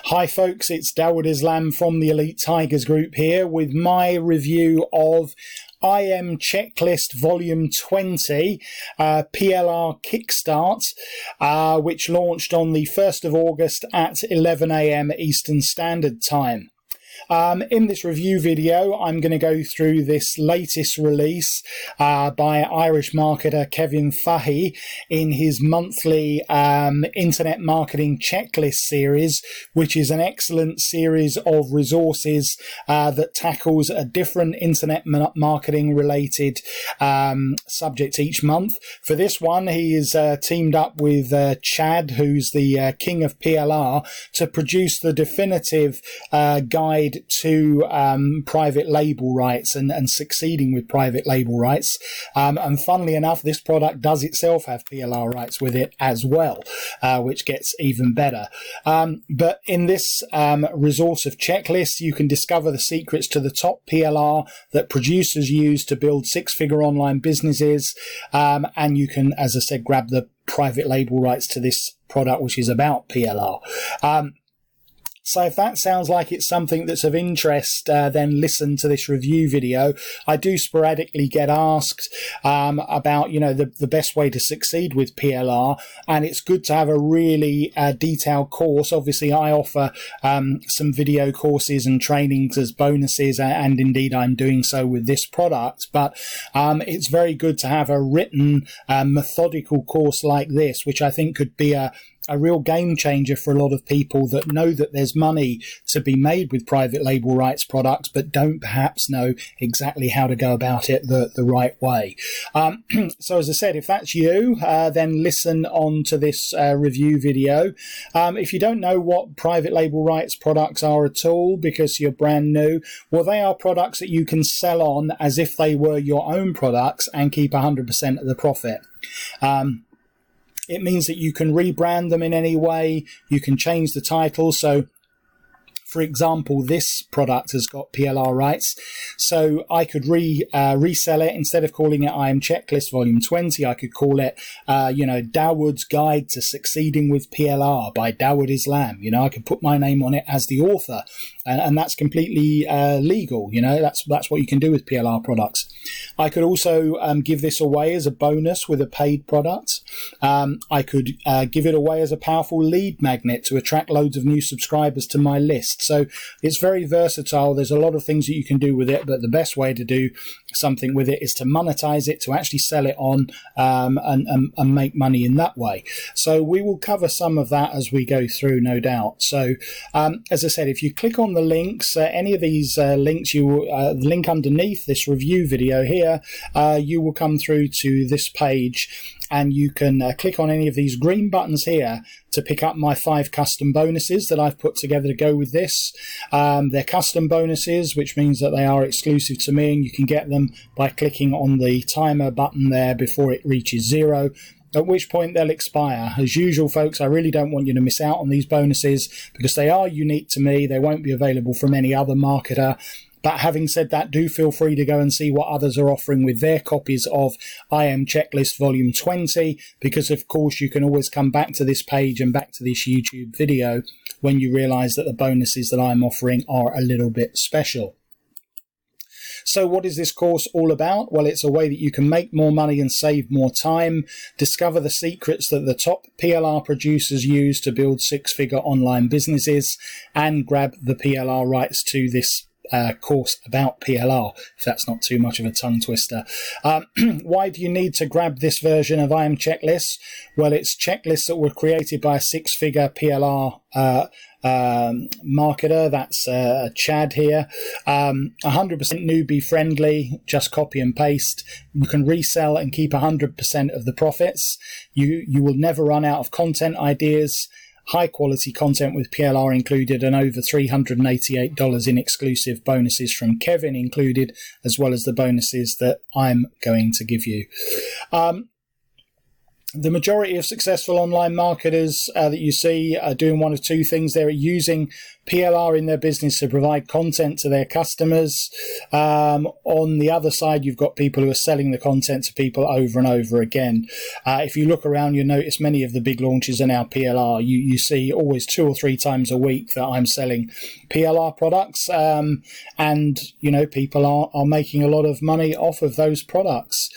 Hi folks, it's Dawud Islam from the Elite Tigers Group here with my review of IM Checklist V20 PLR Kickstart, which launched on the 1st of August at 11 AM Eastern Standard Time. In this review video, I'm going to go through this latest release by Irish marketer Kevin Fahey in his monthly Internet Marketing Checklist series, which is an excellent series of resources that tackles a different internet marketing related subject each month. For this one, he is teamed up with Chad, who's the king of PLR, to produce the definitive guide to private label rights and succeeding with private label rights. And funnily enough, this product does itself have PLR rights with it as well, which gets even better. But in this resource of checklists, you can discover the secrets to the top PLR that producers use to build six-figure online businesses. And you can, as I said, grab the private label rights to this product, which is about PLR. So if that sounds like it's something that's of interest, then listen to this review video. I do sporadically get asked about, the best way to succeed with PLR, and it's good to have a really detailed course. Obviously, I offer some video courses and trainings as bonuses, and indeed I'm doing so with this product. But it's very good to have a written, methodical course like this, which I think could be a real game changer for a lot of people that know that there's money to be made with private label rights products, but don't perhaps know exactly how to go about it the right way. So as I said, if that's you, then listen on to this review video. If you don't know what private label rights products are at all because you're brand new, well, they are products that you can sell on as if they were your own products and keep 100% of the profit. It means that you can rebrand them in any way. You can change the title. So, for example, this product has got PLR rights. So I could resell it. Instead of calling it IM Checklist Volume 20, I could call it, Dawud's Guide to Succeeding with PLR by Dawud Islam. I could put my name on it as the author. And that's completely legal. That's what you can do with PLR products. I could also give this away as a bonus with a paid product. I could give it away as a powerful lead magnet to attract loads of new subscribers to my list. So it's very versatile. There's a lot of things that you can do with it, but the best way to do something with it is to monetize it, to actually sell it on and make money in that way. So we will cover some of that as we go through, no doubt. So as I said, if you click on the links, any of these links, the link underneath this review video here, you will come through to this page, and you can click on any of these green buttons here to pick up my 5 custom bonuses that I've put together to go with this. They're custom bonuses, which means that they are exclusive to me, and you can get them by clicking on the timer button there before it reaches 0. At which point they'll expire. As usual, folks, I really don't want you to miss out on these bonuses because they are unique to me. They won't be available from any other marketer. But having said that, do feel free to go and see what others are offering with their copies of IM Checklist Volume 20, because of course you can always come back to this page and back to this YouTube video when you realize that the bonuses that I'm offering are a little bit special. So what is this course all about? Well, it's a way that you can make more money and save more time, discover the secrets that the top PLR producers use to build six-figure online businesses, and grab the PLR rights to this course about PLR, if that's not too much of a tongue twister. Why do you need to grab this version of IM Checklists? Well, it's checklists that were created by a six-figure PLR marketer. That's Chad here. 100% newbie friendly, just copy and paste. You can resell and keep 100% of the profits. You will never run out of content ideas. High quality content with PLR included, and over $388 in exclusive bonuses from Kevin included, as well as the bonuses that I'm going to give you. The majority of successful online marketers that you see are doing one of two things. They're using PLR in their business to provide content to their customers. On the other side, you've got people who are selling the content to people over and over again. If you look around, you'll notice many of the big launches are now PLR. You see always 2 or 3 times a week that I'm selling PLR products. And, you know, people are making a lot of money off of those products.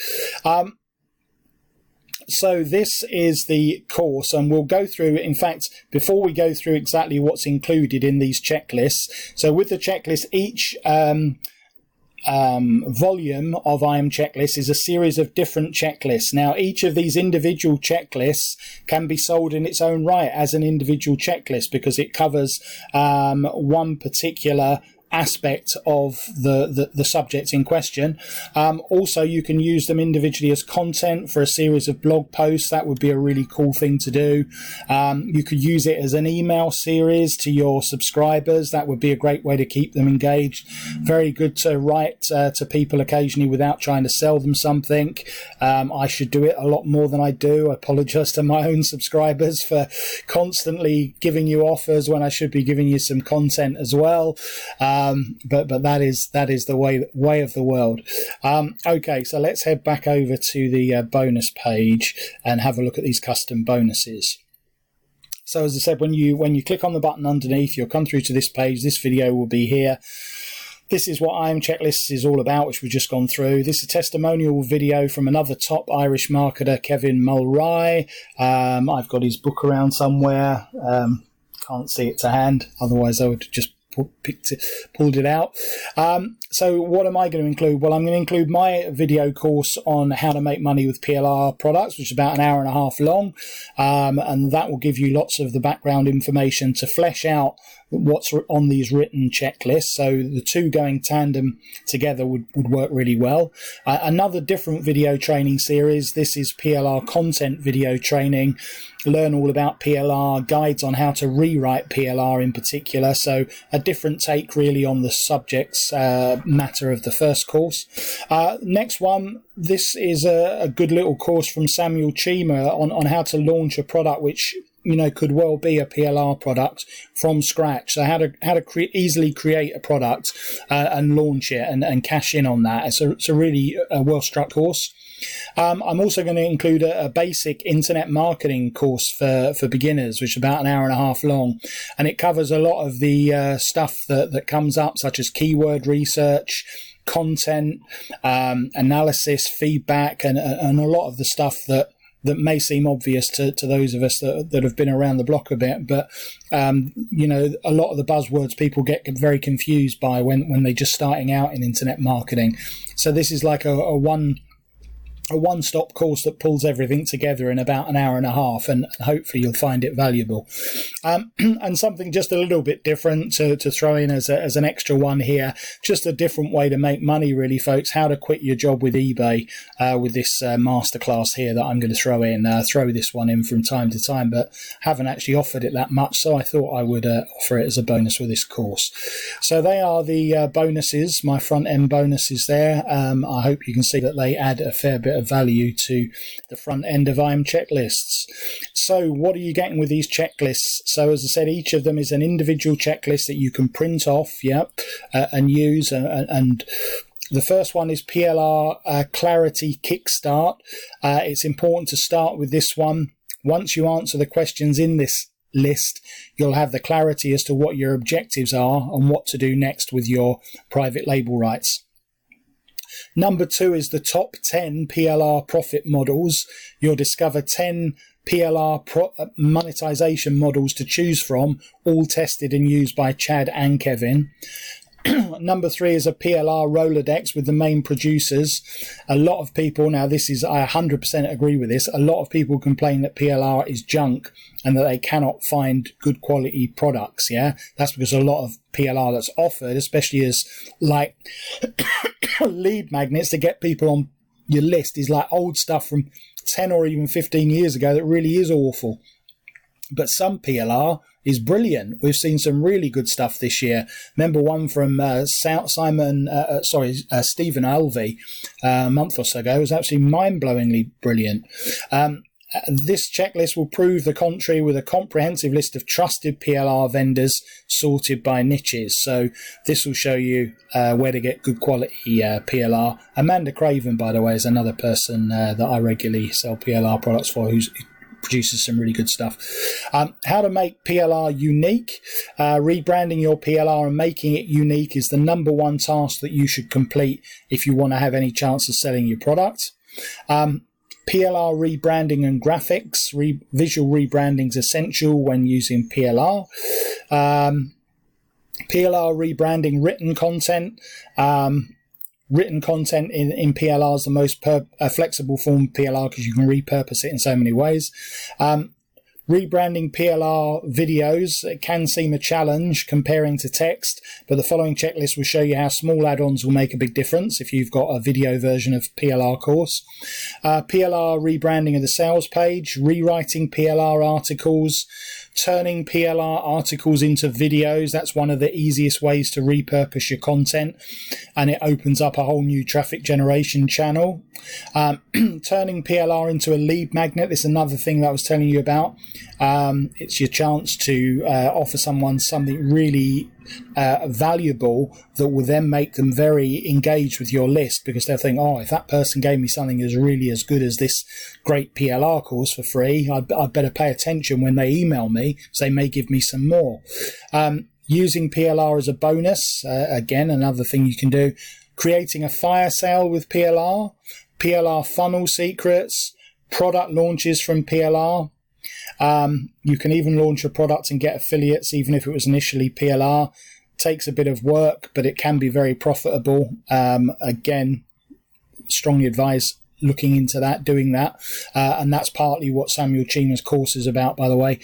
So this is the course, and we'll go through, in fact, before we go through exactly what's included in these checklists. So with the checklist, each volume of IM Checklist is a series of different checklists. Now, each of these individual checklists can be sold in its own right as an individual checklist because it covers one particular aspect of the subject in question. Also, you can use them individually as content for a series of blog posts. That would be a really cool thing to do. You could use it as an email series to your subscribers. That would be a great way to keep them engaged. Very good to write to people occasionally without trying to sell them something. I should do it a lot more than I do. I apologize to my own subscribers for constantly giving you offers when I should be giving you some content as well. But that is the way of the world. Okay, so let's head back over to the bonus page and have a look at these custom bonuses. So as I said, when you click on the button underneath, you'll come through to this page. This video will be here. This is what IM Checklists is all about, which we've just gone through. This is a testimonial video from another top Irish marketer, Kevin Fahey. I've got his book around somewhere. Can't see it to hand, otherwise I would just pulled it out. So what am I going to include? Well, I'm going to include my video course on how to make money with PLR products, which is about an hour and a half long, and that will give you lots of the background information to flesh out what's on these written checklists. So the two going tandem together would work really well. Another different video training series. This is PLR content video training. Learn all about PLR, guides on how to rewrite PLR in particular. So a different take really on the subject's matter of the first course. Next one, this is a good little course from Samuel Chima on how to launch a product which, you know, could well be a PLR product from scratch. So how to easily create a product and launch it and cash in on that. It's a really well struck course. I'm also going to include a basic internet marketing course for beginners, which is about an hour and a half long, and it covers a lot of the stuff that comes up, such as keyword research, content analysis, feedback, and a lot of the stuff that may seem obvious to those of us that have been around the block a bit, but you know, a lot of the buzzwords people get very confused by when they're just starting out in internet marketing. So this is like a one-stop course that pulls everything together in about an hour and a half, and hopefully you'll find it valuable. And something just a little bit different to throw in as an extra one here, just a different way to make money really, folks. How to quit your job with eBay with this masterclass here that I'm going to throw in. Throw this one in from time to time, but haven't actually offered it that much, so I thought I would offer it as a bonus with this course. So they are the bonuses, my front-end bonuses there. I hope you can see that they add a fair bit of value to the front end of IM Checklists. So what are you getting with these checklists? So as I said, each of them is an individual checklist that you can print off, and use. And the first one is PLR Clarity Kickstart. It's important to start with this one. Once you answer the questions in this list, you'll have the clarity as to what your objectives are and what to do next with your private label rights. Number 2 is the top 10 PLR profit models. You'll discover 10 PLR monetization models to choose from, all tested and used by Chad and Kevin. Number 3 is a PLR Rolodex with the main producers. A lot of people, now this is, I 100% agree with this, a lot of people complain that PLR is junk and that they cannot find good quality products, That's because a lot of PLR that's offered, especially as like lead magnets to get people on your list, is like old stuff from 10 or even 15 years ago that really is awful. But some PLR is brilliant. We've seen some really good stuff this year. Remember one from Stephen Alvey a month or so ago. It was absolutely mind-blowingly brilliant. This checklist will prove the contrary with a comprehensive list of trusted PLR vendors sorted by niches. So this will show you where to get good quality PLR. Amanda Craven, by the way, is another person that I regularly sell PLR products for, who produces some really good stuff. How to make PLR unique. Rebranding your PLR and making it unique is the number one task that you should complete if you want to have any chance of selling your product. PLR rebranding and graphics. Visual rebranding is essential when using PLR. PLR rebranding written content. Written content in PLR is the most flexible form of PLR because you can repurpose it in so many ways. Rebranding PLR videos, it can seem a challenge comparing to text, but the following checklist will show you how small add-ons will make a big difference if you've got a video version of PLR course. PLR rebranding of the sales page, rewriting PLR articles, turning PLR articles into videos. That's one of the easiest ways to repurpose your content, and it opens up a whole new traffic generation channel. Turning PLR into a lead magnet. This is another thing that I was telling you about. It's your chance to offer someone something really valuable that will then make them very engaged with your list, because they'll think, oh, if that person gave me something as really as good as this great PLR course for free, I'd better pay attention when they email me, because they may give me some more. Using PLR as a bonus, again, another thing you can do. Creating a fire sale with PLR, PLR funnel secrets, product launches from PLR. You can even launch a product and get affiliates, even if it was initially PLR. Takes a bit of work, but it can be very profitable. Again, strongly advise looking into that, doing that. And that's partly what Samuel Chima's course is about, by the way.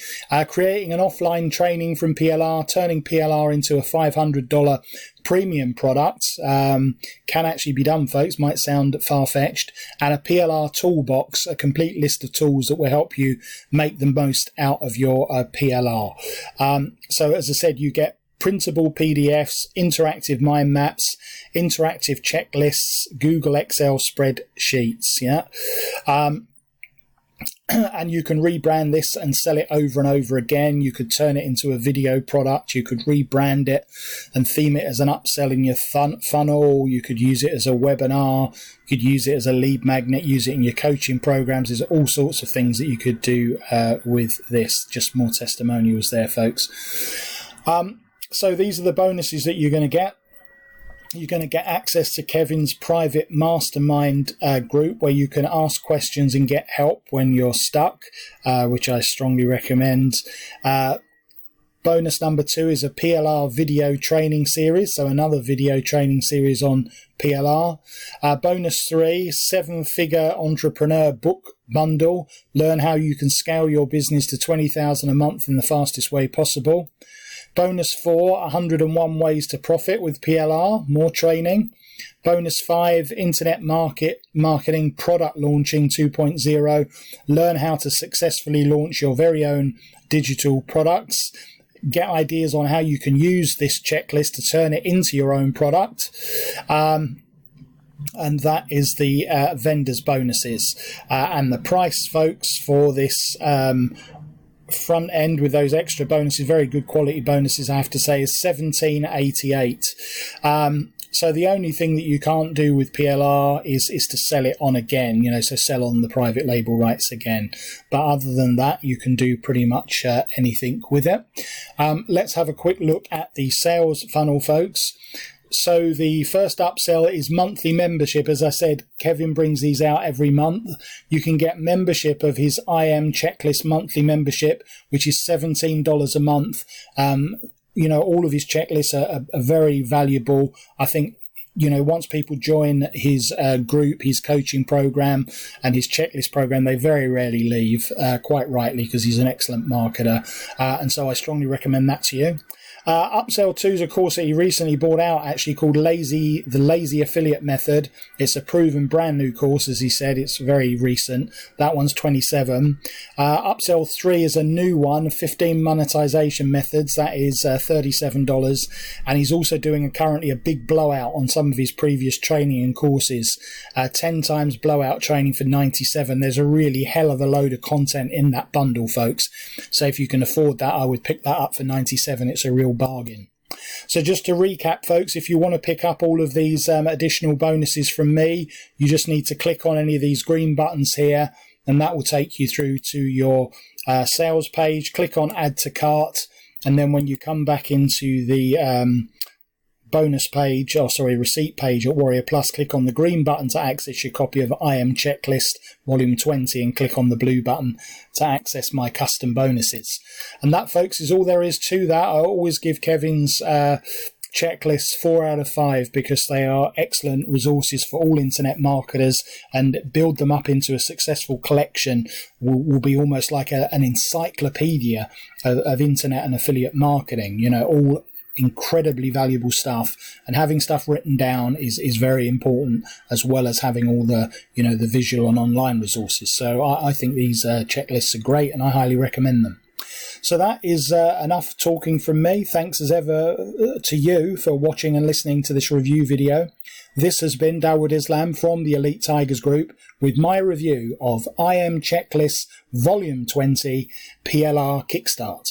Creating an offline training from PLR, turning PLR into a $500 premium product can actually be done, folks. Might sound far-fetched. And a PLR toolbox, a complete list of tools that will help you make the most out of your PLR. So as I said, you get printable PDFs, interactive mind maps, interactive checklists, Google Excel spreadsheets. Yeah. And you can rebrand this and sell it over and over again. You could turn it into a video product. You could rebrand it and theme it as an upsell in your funnel. You could use it as a webinar. You could use it as a lead magnet, use it in your coaching programs. There's all sorts of things that you could do with this. Just more testimonials there, folks. So these are the bonuses that you're going to get. You're going to get access to Kevin's private mastermind group, where you can ask questions and get help when you're stuck, which I strongly recommend. Bonus number 2 is a PLR video training series, so another video training series on PLR. Bonus 3, 7-figure entrepreneur book bundle. Learn how you can scale your business to $20,000 a month in the fastest way possible. Bonus 4, 101 ways to profit with PLR, more training. Bonus 5, internet marketing product launching 2.0. Learn how to successfully launch your very own digital products. Get ideas on how you can use this checklist to turn it into your own product. And that is the vendors bonuses. And the price, folks, for this front end with those extra bonuses, very good quality bonuses, I have to say, is $17.88. So the only thing that you can't do with PLR is to sell it on again, so sell on the private label rights again. But other than that, you can do pretty much anything with it. Let's have a quick look at the sales funnel, folks. So the first upsell is monthly membership. As I said, Kevin brings these out every month. You can get membership of his IM Checklist monthly membership, which is $17 a month. All of his checklists are very valuable. I think, once people join his group, his coaching program and his checklist program, they very rarely leave, quite rightly, because he's an excellent marketer. And so I strongly recommend that to you. Upsell 2 is a course that he recently bought out, actually, called the Lazy Affiliate Method. It's a proven brand new course, as he said. It's very recent. That one's 27. Upsell 3 is a new one, 15 monetization methods. That is $37. And he's also doing currently a big blowout on some of his previous training and courses. 10 times blowout training for $97. There's a really hell of a load of content in that bundle, folks. So if you can afford that, I would pick that up for $97. It's a real bargain. So just to recap, folks, if you want to pick up all of these additional bonuses from me, you just need to click on any of these green buttons here, and that will take you through to your sales page. Click on add to cart, and then when you come back into the receipt page at Warrior Plus, click on the green button to access your copy of IM Checklist Volume 20, and click on the blue button to access my custom bonuses. And that, folks, is all there is to that. I always give Kevin's checklists 4 out of 5 because they are excellent resources for all internet marketers, and build them up into a successful collection will be almost like an encyclopedia of internet and affiliate marketing. You know, all incredibly valuable stuff, and having stuff written down is very important, as well as having all the the visual and online resources. So I think these checklists are great, and I highly recommend them. So that is enough talking from me. Thanks as ever to you for watching and listening to this review video. This has been Dawud Islam from the Elite Tigers Group with my review of IM Checklist Volume 20 PLR Kickstart.